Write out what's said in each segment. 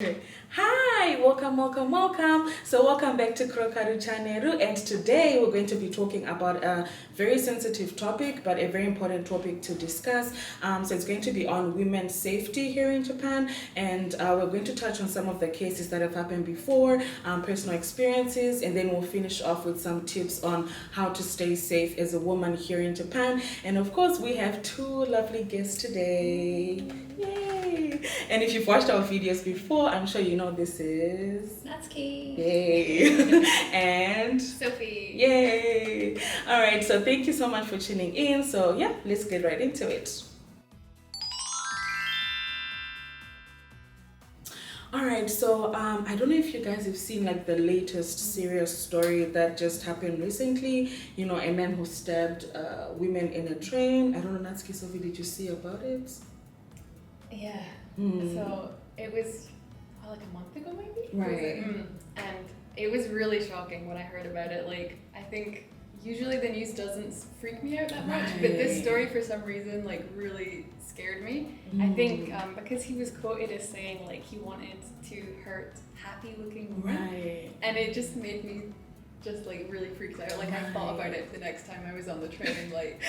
Hi, welcome. So welcome back to Krokaru Channel, and today we're going to be talking about a very sensitive topic, but a very important topic to discuss. So it's going to be on women's safety here in Japan, and we're going to touch on some of the cases that have happened before, personal experiences, and then we'll finish off with some tips on how to stay safe as a woman here in Japan. And of course, we have two lovely guests today. Yay! And if you've watched our videos before, I'm sure you know this is Natsuki. Yay! And Sophie. Yay! All right, so thank you so much for tuning in. So yeah, let's get right into it. All right, so I don't know if you guys have seen like the latest serious story that just happened recently. You know, a man who stabbed women in a train. I don't know, Natsuki, Sophie, did you see about it? Yeah. So it was like a month ago, maybe. Right. And it was really shocking when I heard about it. Like, I think usually the news doesn't freak me out that much, but this story for some reason like really scared me. I think because he was quoted as saying like he wanted to hurt happy-looking women, Right. and it just made me just like really freaked out. Like I thought about it the next time I was on the train. Like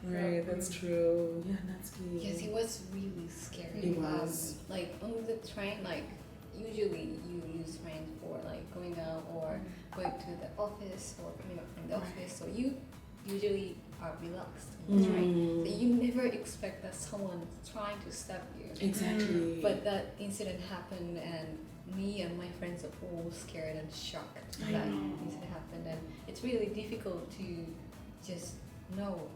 Right, that's true. Yeah, Natsuki. Yes, it was really scary. It was. Like on the train, like usually you use train for like going out or going to the office or coming up from the office. So you usually are relaxed on the train. So you never expect that someone is trying to stab you. Exactly. But that incident happened, and me and my friends are all scared and shocked that incident happened, and it's really difficult to just know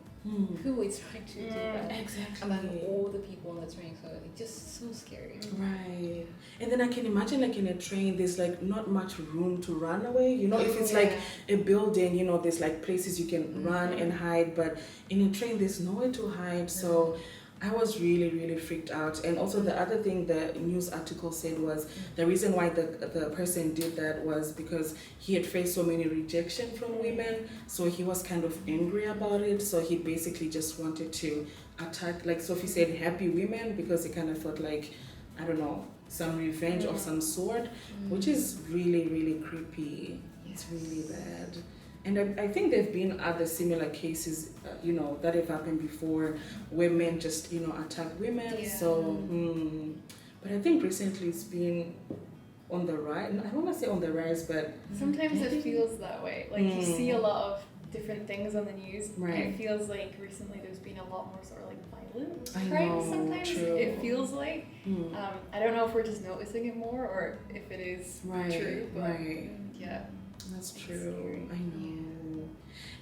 who is trying to do that Exactly. among all the people on the train. So it's just so scary. Right. And then I can imagine like in a train there's like not much room to run away. You know, if it's like a building, you know, there's like places you can run and hide, but in a train there's nowhere to hide. So I was really freaked out. And also the other thing the news article said was the reason why the person did that was because he had faced so many rejection from women, so he was kind of angry about it. So he basically just wanted to attack, like Sophie said, happy women, because he kind of felt like, I don't know, some revenge of some sort, which is really creepy. It's really bad. And I think there have been other similar cases, you know, that have happened before, where men just, you know, attack women. Yeah. So, but I think recently it's been on the rise. I don't want to say on the rise, but sometimes it feels that way. Like you see a lot of different things on the news, Right. and it feels like recently there's been a lot more sort of like violent I crimes. know, Sometimes true. it feels like I don't know if we're just noticing it more or if it is true. But yeah. That's true. I know.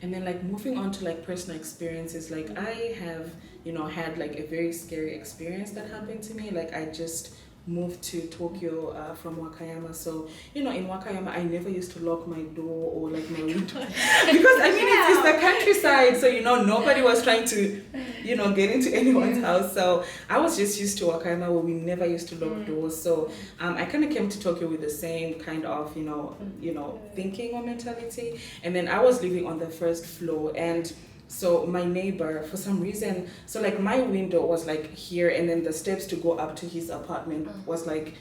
And then like moving on to like personal experiences, like I have, you know, had like a very scary experience that happened to me. Like I just moved to Tokyo from Wakayama. So, you know, in Wakayama, I never used to lock my door or like my window. Because I mean, it's the countryside. So, you know, nobody was trying to, you know, get into anyone's house. So I was just used to Wakayama where we never used to lock doors. So I kind of came to Tokyo with the same kind of, you know, thinking or mentality. And then I was living on the first floor, and so my neighbor, for some reason, so like my window was like here, and then the steps to go up to his apartment was like,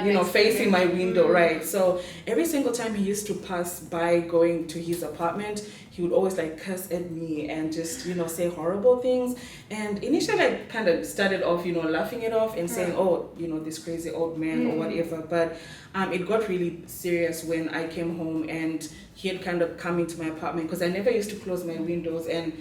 you know, facing my window, right? So every single time he used to pass by going to his apartment, he would always like curse at me and just, you know, say horrible things. And initially I kind of started off, you know, laughing it off and saying, oh, you know, this crazy old man or whatever. But it got really serious when I came home and he had kind of come into my apartment, because I never used to close my windows, and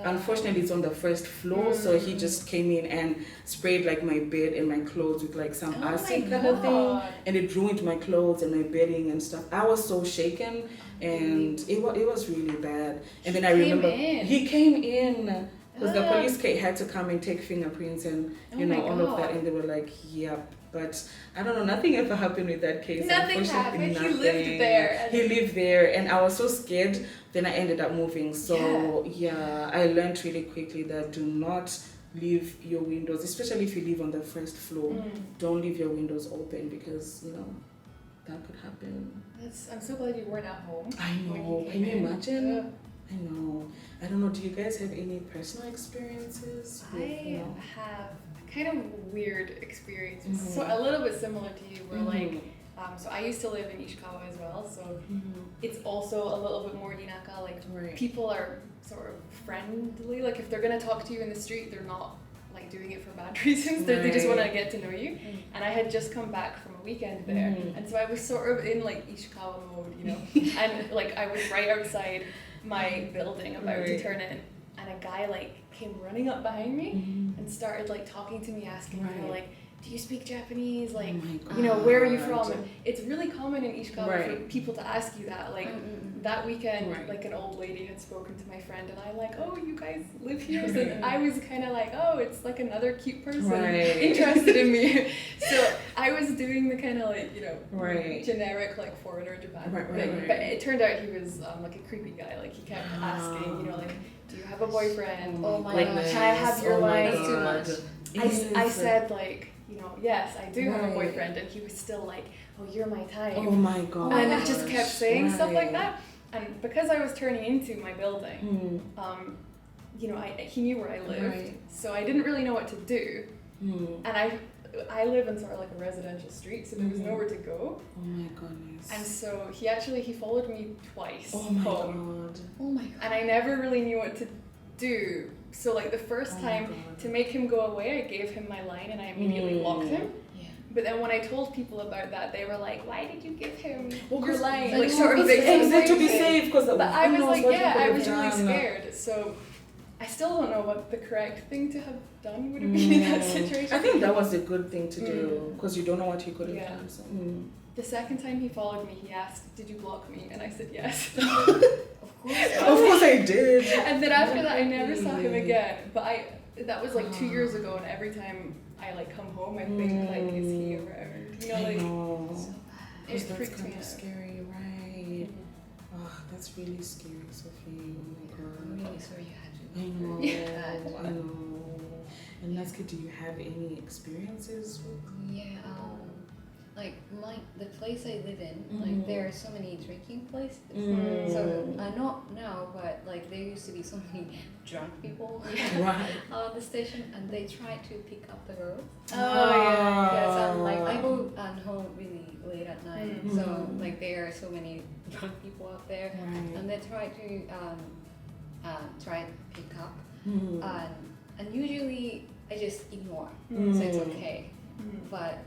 unfortunately it's on the first floor. So he just came in and sprayed like my bed and my clothes with like some acid kind of thing, and it ruined my clothes and my bedding and stuff. I was so shaken, and it was really bad. And then I remember he came in because the police had to come and take fingerprints and you know all of that, and they were like, yep. But I don't know, nothing ever happened with that case. Nothing happened. Nothing. He lived there. He lived there, and I was so scared. Then I ended up moving. So yeah, I learned really quickly that do not leave your windows, especially if you live on the first floor. Don't leave your windows open, because you know that could happen. I'm so glad you weren't at home. I know. Can you imagine? I know. I don't know. Do you guys have any personal experiences? I have a kind of weird experiences. So a little bit similar to you, where like, so I used to live in Ishikawa as well, so it's also a little bit more inaka, like people are sort of friendly, like if they're gonna talk to you in the street, they're not like doing it for bad reasons, they just want to get to know you. And I had just come back from a weekend there, and so I was sort of in like Ishikawa mode, you know, and like I was right outside my building about to turn in, and a guy like came running up behind me and started like talking to me, asking me like, do you speak Japanese? Like, you know, where are you from? And it's really common in Ishikawa for people to ask you that. Like, that weekend, like an old lady had spoken to my friend, and I'm like, oh, you guys live here? So I was kind of like, oh, it's like another cute person interested in me. So I was doing the kind of like, you know, generic like foreigner Japan thing. But it turned out he was like a creepy guy. Like, he kept asking, you know, like, do you have a boyfriend? Oh my like, gosh. can I have your line? Too much. I said like, you know, yes, I do have a boyfriend, and he was still like, oh, you're my type. Oh my god. And I just kept saying stuff like that. And because I was turning into my building, you know, he knew where I lived, so I didn't really know what to do. And I live in sort of like a residential street, so there was nowhere to go. Oh my goodness. And so he followed me twice home. God. Oh my god. And I never really knew what to do. So like the first time, to make him go away, I gave him my line and I immediately locked him. But then when I told people about that, they were like, why did you give him your line? Like sort of victimizing. To be safe, because but I was like, yeah, I was really scared. So I still don't know what the correct thing to have done would have been in that situation. I think that was a good thing to do, because you don't know what he could have done. So. The second time he followed me, he asked, did you block me? And I said yes. Of course I did. And then after that, I never saw him again. But that was like 2 years ago, and every time I like come home, I think like, is he around? You know, like, it freaks me out. Scary, right? Oh, that's really scary, Sophie. Oh my god. I'm really sorry you had to. I know. And Natsuki, do you have any experiences with? Yeah, like the place I live in, like there are so many drinking places. So not now, but like there used to be so many drunk people on the station, and they try to pick up the girls. Yes, like I go home really late at night, so like there are so many drunk people out there, and they try to pick up, and usually I just ignore, so it's okay. But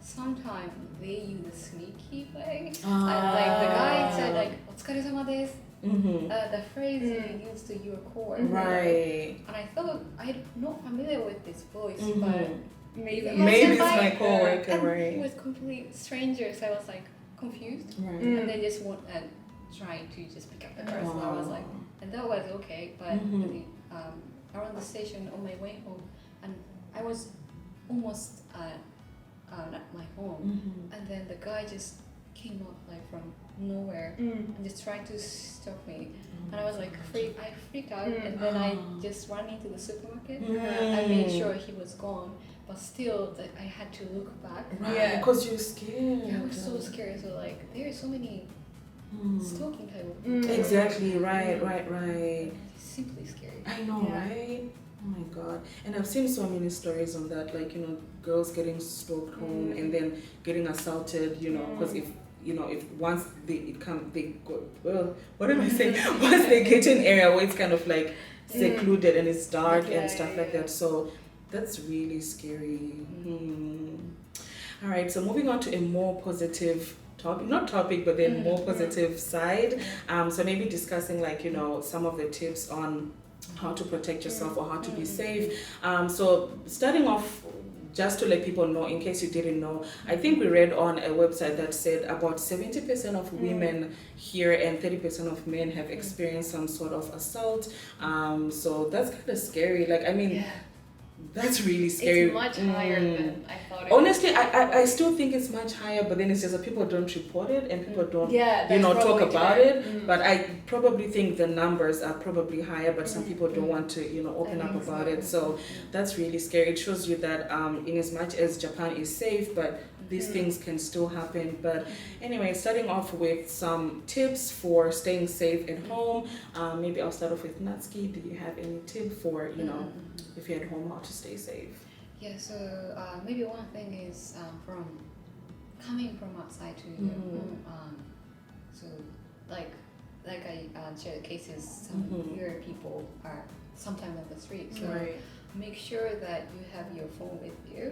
sometimes they use a sneaky way. Like the guy said, like "otsukaresama desu." The phrase you use to your core. Right. And I thought I'm not familiar with this voice, but maybe it's my coworker, right? He was complete stranger, so I was like confused. Right. And they just trying to just pick up the girl. So I was like, and that was okay. But around the station on my way home, and I was almost at my home, and then the guy just came up like from nowhere and just tried to stop me, and I was like I freaked out, and then I just ran into the supermarket. I made sure he was gone, but still I had to look back. Because you're scared. Yeah, I was so scared. So like there are so many stalking type of people. Exactly. Right. It's simply scary. I know, right? Oh my god. And I've seen so many stories on that, like, you know, girls getting stalked home and then getting assaulted, you know, because if once they go, well, what am I saying? Once they get to an area where it's kind of like secluded and it's dark and stuff like that. So that's really scary. All right, so moving on to a more positive topic, but then more positive side. So maybe discussing, like, you know, some of the tips on how to protect yourself or how to be safe. So starting off, just to let people know, in case you didn't know, I think we read on a website that said about 70% of women here and 30% of men have experienced some sort of assault. So that's kind of scary. Like, I mean, that's really scary. It's much higher than I thought it Honestly, I still think it's much higher, but then it's just that people don't report it and people don't talk about it. But I probably think the numbers are probably higher, but some people don't want to, you know, open up about it. So that's really scary. It shows you that in as much as Japan is safe, but these things can still happen. But anyway, starting off with some tips for staying safe at home. Maybe I'll start off with Natsuki. Do you have any tip for, you know, if you're at home, how to stay safe? Yeah, so maybe one thing is from coming from outside to your home. So like I shared cases, some weird people are sometimes on the street. So make sure that you have your phone with you,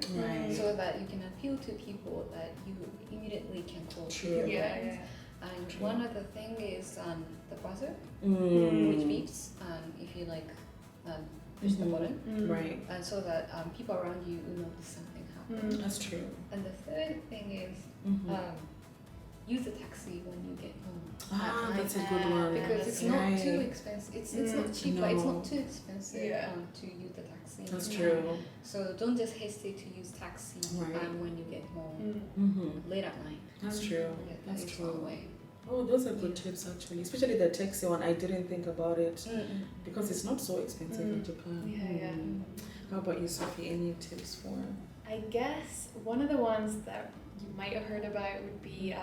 so that you can appeal to people that you immediately can call to your friends. And one other thing is the buzzer, which beeps if you like push the button, and so that people around you will notice something happen. That's true. And the third thing is use a taxi when you get home. That's a good one. Because it's not too expensive. It's not cheap, but it's not too expensive to use the taxi. That's true. So don't just hesitate to use taxi when you get home late at night. That's true. Yeah, That's that is true. one way. Oh, those are good tips actually. Especially the taxi one. I didn't think about it because it's not so expensive in Japan. How about you, Sophie? Any tips for? I guess one of the ones that you might have heard about would be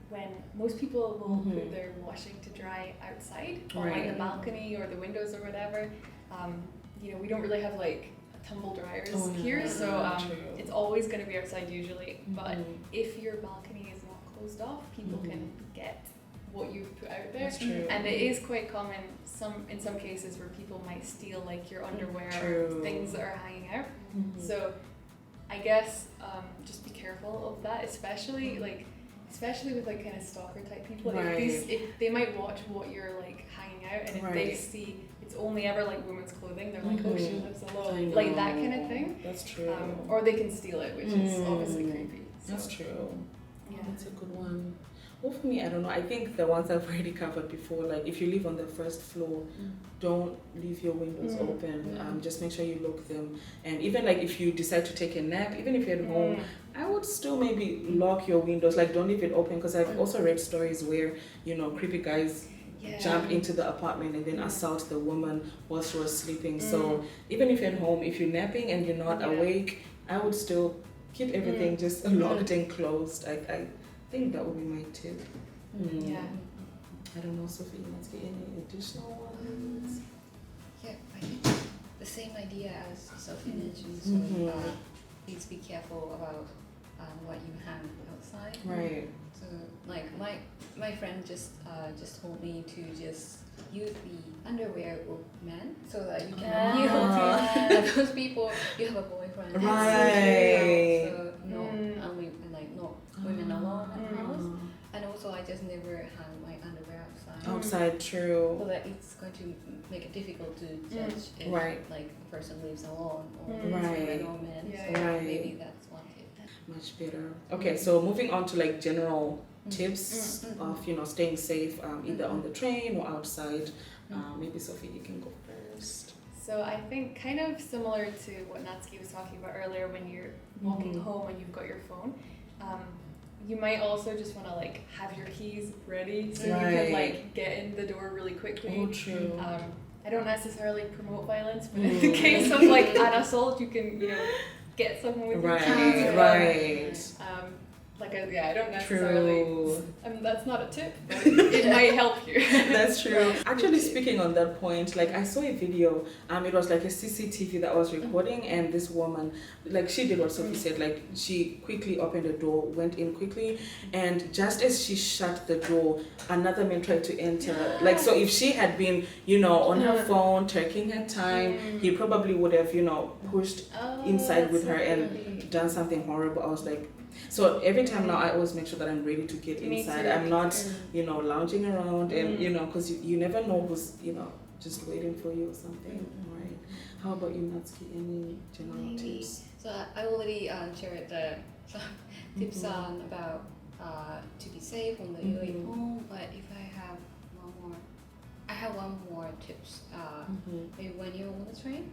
when most people will put their washing to dry outside on like the balcony or the windows or whatever. You know, we don't really have like tumble dryers here, so it's always going to be outside usually. But if your balcony is not closed off, people can get what you've put out there. That's true. And it is quite common in some cases where people might steal like your underwear or things that are hanging out. So I guess just be careful of that, especially with like kind of stalker type people. If they might watch what you're like hanging out, and if they see it's only ever like women's clothing, they're like, oh, she lives alone, like that kind of thing. That's true. Or they can steal it, which is obviously creepy. So. That's true. Yeah. That's a good one. Well, for me, I don't know. I think the ones I've already covered before, like if you live on the first floor, don't leave your windows open. Just make sure you lock them. And even like if you decide to take a nap, even if you're at home, I would still maybe lock your windows. Like don't leave it open, because I've also read stories where, you know, creepy guys jump into the apartment and then assault the woman while she was sleeping. So even if you're at home, if you're napping and you're not awake, I would still keep everything just locked and closed. I think that would be my tip. Yeah. I don't know, Sophie, let's get any additional ones? Yeah, I think the same idea as Sophie mentioned. So please be careful about what you hang outside. Right. So like my friend just told me to just use the underwear of men, so that you can like those people you have a boyfriend. Right. So no only like not women alone in the house. And also I just never hang my underwear outside. Outside, true. So that it's going to make it difficult to judge if like a person lives alone or it's women or men. So maybe that's one tip. Much better. Okay, so moving on to like general tips of, you know, staying safe, either on the train or outside. Maybe Sophie, you can go first. So I think kind of similar to what Natsuki was talking about earlier, when you're walking home and you've got your phone, you might also just want to like have your keys ready so you can like get in the door really quickly. Oh, true. I don't necessarily promote violence, but in the case of like an assault, you can, you know, get someone with your keys. Right. I don't necessarily. That's not a tip, but it might help you. That's true. Actually, speaking on that point, like I saw a video. It was like a CCTV that was recording, and this woman, like she did what Sophie said. Like she quickly opened the door, went in quickly, and just as she shut the door, another man tried to enter. Like so, if she had been, you know, on her phone, taking her time, he probably would have, you know, pushed inside with her and done something horrible. I was like. So every time now I always make sure that I'm ready to get inside. I'm not, you know, lounging around and, you know, because you never know who's, you know, just waiting for you or something. Right. How about you, Natsuki? Any general tips? So I already shared the tips on about to be safe on the way home. But if I have one more tips. Maybe when you're on the train.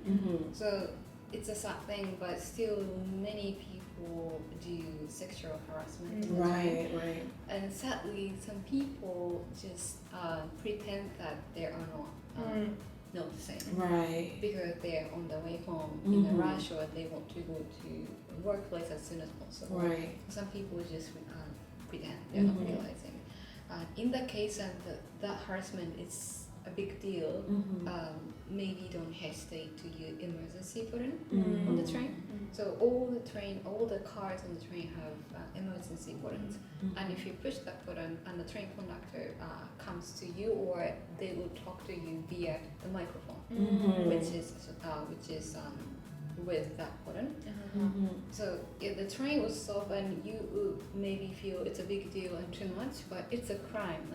So it's a sad thing, but still many people do sexual harassment. Right. And sadly, some people just pretend that they are not the same. Right. Because they're on the way home in a rush, or they want to go to the workplace as soon as possible. Right. Some people just pretend they're not realizing. In that case, that harassment is a big deal, maybe don't hesitate to use emergency button on the train. So all the cars on the train have emergency buttons, and if you push that button and the train conductor comes to you, or they will talk to you via the microphone, which is with that button. So if the train will stop and you would maybe feel it's a big deal and too much, but it's a crime.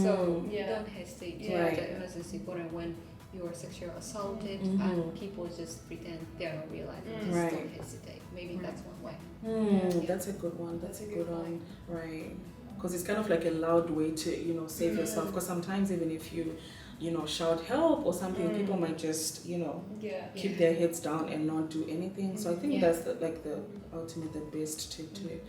So don't hesitate to use the emergency button when you're sexually assaulted and people just pretend they don't realize and just don't hesitate. Maybe that's one way. That's a good one. That's a good one. Right. Because it's kind of like a loud way to, save yourself. Because sometimes even if you, shout help or something, people might just, keep their heads down and not do anything. So I think that's the ultimate, the best tip to it,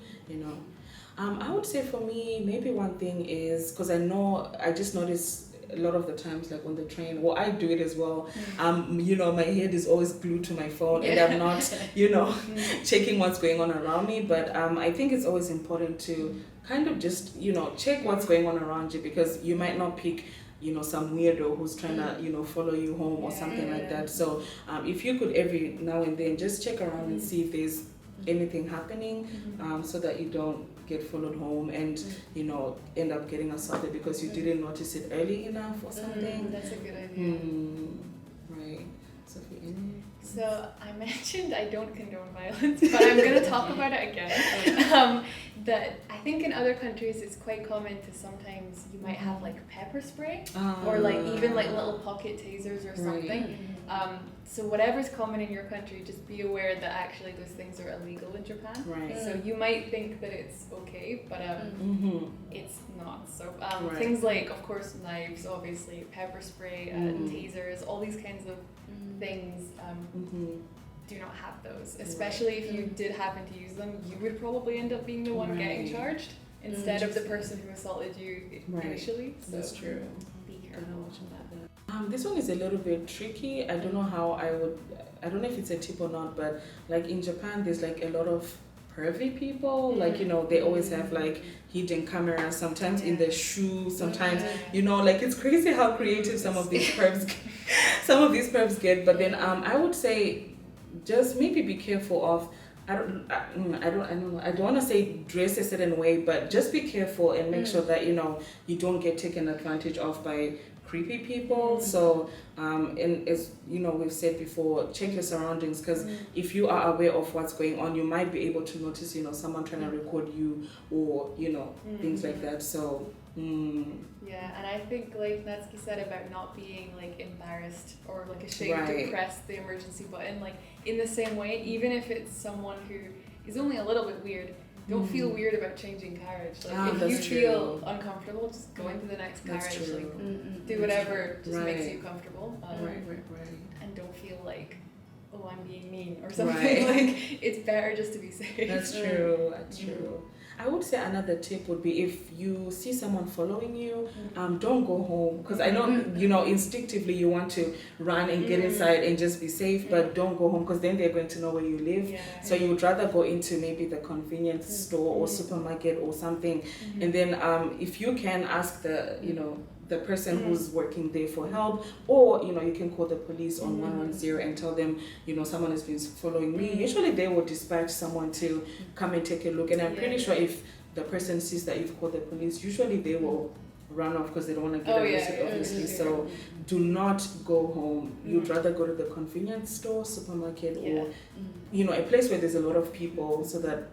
I would say for me, maybe one thing is, because I just noticed a lot of the times, like on the train, I do it as well. My head is always glued to my phone and I'm not, checking what's going on around me. But I think it's always important to kind of just, check what's going on around you, because you might not pick, some weirdo who's trying to, follow you home or something like that. So if you could every now and then just check around and see if there's anything happening, so that you don't get followed home and end up getting assaulted because you didn't notice it early enough or something. That's a good idea. Right. Sophie, so I mentioned I don't condone violence, but I'm going to talk about it again. That I think in other countries it's quite common to sometimes you might have like pepper spray or like even like little pocket tasers or something. So whatever's common in your country, just be aware that actually those things are illegal in Japan. Right. So you might think that it's okay, but it's not. So things like, of course, knives, obviously, pepper spray, tasers, all these kinds of things. Do not have those, especially if you did happen to use them. You would probably end up being the one getting charged instead of the person who assaulted you initially. So that's true. Be careful. This one is a little bit tricky. I don't know how I don't know if it's a tip or not, but like in Japan, there's like a lot of pervy people. Like, they always have like hidden cameras, sometimes in their shoes, sometimes, like it's crazy how creative some of these pervs get. But then I would say just maybe be careful of, I don't want to say dress a certain way, but just be careful and make sure that, you don't get taken advantage of by creepy people. So and as we've said before, check your surroundings, because if you are aware of what's going on, you might be able to notice someone trying to record you or things like that. So yeah, and I think like Natsuki said about not being like embarrassed or like ashamed to press the emergency button, like in the same way, even if it's someone who is only a little bit weird, don't feel weird about changing carriage. Like if you feel uncomfortable, just go into the next carriage. Like do whatever just makes you comfortable. And don't feel like, oh, I'm being mean or something. Like it's better just to be safe. That's true. That's true. I would say another tip would be, if you see someone following you, don't go home, because I know instinctively you want to run and get inside and just be safe, but don't go home, because then they're going to know where you live. So you would rather go into maybe the convenience store or supermarket or something, and then if you can ask the person who's working there for help, or you can call the police on 110 and tell them someone has been following me. Usually they will dispatch someone to come and take a look, and I'm pretty sure if the person sees that you've called the police, usually they will run off because they don't want to get arrested, obviously. So do not go home. You'd rather go to the convenience store, supermarket, or a place where there's a lot of people, so that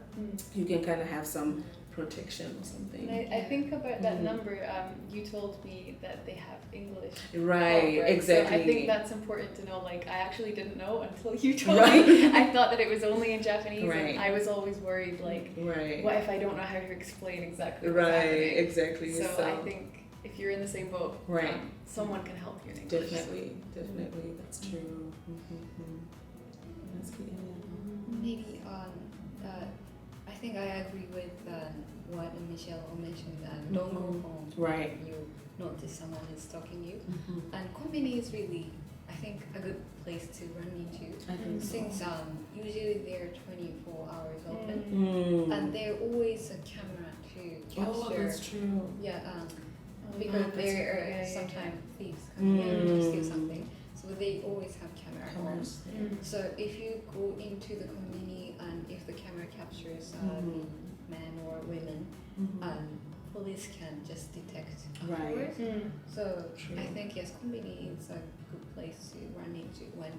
you can kind of have some protection or something. And I think about that number, you told me that they have English. Right, exactly. So I think that's important to know. Like, I actually didn't know until you told me. I thought that it was only in Japanese, and I was always worried, like, what if I don't know how to explain exactly what's happening? Exactly. So I think if you're in the same boat, someone can help you in English. Definitely, that's true. That's good. Maybe I think I agree with what Michelle mentioned, that don't go home when you notice someone is stalking you. And konbini is really, I think, a good place to run into, since usually they're 24 hours open, and there's always a camera to capture. Oh, that's true. because that's there are right. sometimes thieves coming in to steal something. So they always have camera on. Cameras. So if you go into the community and if the camera captures men or women, police can just detect Right. afterwards. So True. I think yes, community is a good place to run into when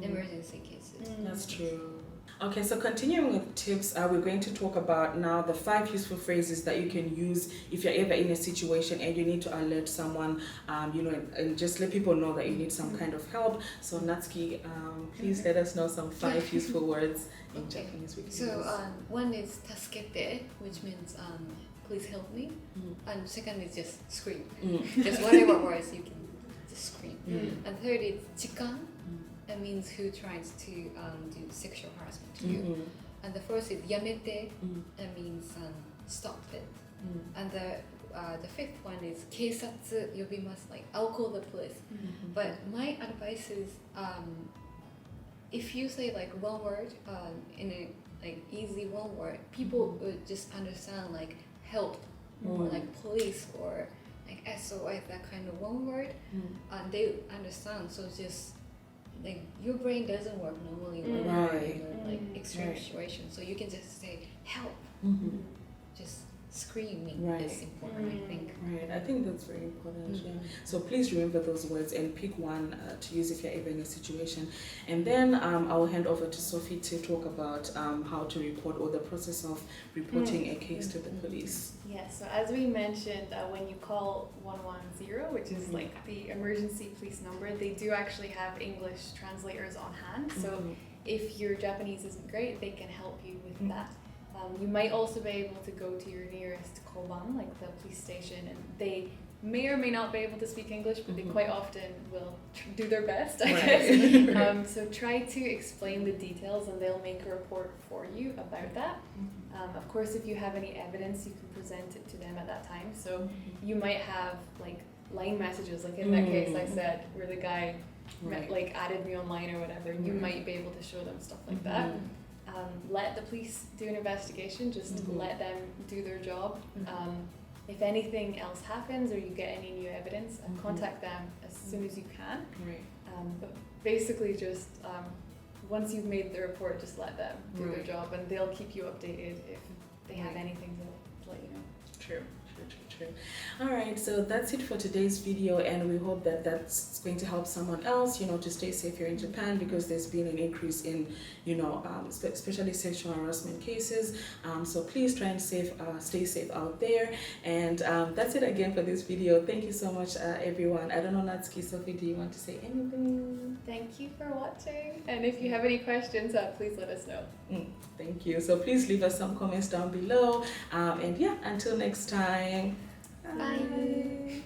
emergency cases. That's true. Okay, so continuing with tips, we're going to talk about now the 5 useful phrases that you can use if you're ever in a situation and you need to alert someone, and just let people know that you need some kind of help. So Natsuki, please let us know some 5 useful words in Japanese we can So use. one is tasukete, which means please help me, and second is just scream. Just whatever words you can just scream. And third is chikan. That means who tries to do sexual harassment to you. And the fourth is yamete. That means stop it. And the fifth one is keisatsu yobimasu, like I'll call the police. But my advice is if you say like one word in a like easy one word, people would just understand like help or like police or like SOS, that kind of one word, and they understand. So just like your brain doesn't work normally when you're in a like extreme situation, so you can just say help. Just screaming is important, I think. Right, I think that's very important. Yeah. So please remember those words and pick one to use if you're ever in a situation. And then I'll hand over to Sophie to talk about how to report or the process of reporting a case to the police. Yeah, so as we mentioned, when you call 110, which is like the emergency police number, they do actually have English translators on hand. So if your Japanese isn't great, they can help you with that. You might also be able to go to your nearest koban, like the police station, and they may or may not be able to speak English, but they quite often will do their best, I guess. So try to explain the details and they'll make a report for you about that. Of course, if you have any evidence, you can present it to them at that time. So you might have like line messages, like in that case I said, where the guy like added me online or whatever, you might be able to show them stuff like that. Let the police do an investigation, just let them do their job. If anything else happens or you get any new evidence, contact them as soon as you can. But basically just once you've made the report, just let them do their job and they'll keep you updated if they have anything to let you know. True. Alright, so that's it for today's video, and we hope that that's going to help someone else, to stay safe here in Japan, because there's been an increase in, especially sexual harassment cases. So please try and stay safe out there. And that's it again for this video. Thank you so much, everyone. I don't know, Natsuki, Sophie, do you want to say anything? Thank you for watching. And if you have any questions, please let us know. Thank you. So please leave us some comments down below. And yeah, until next time. Bye.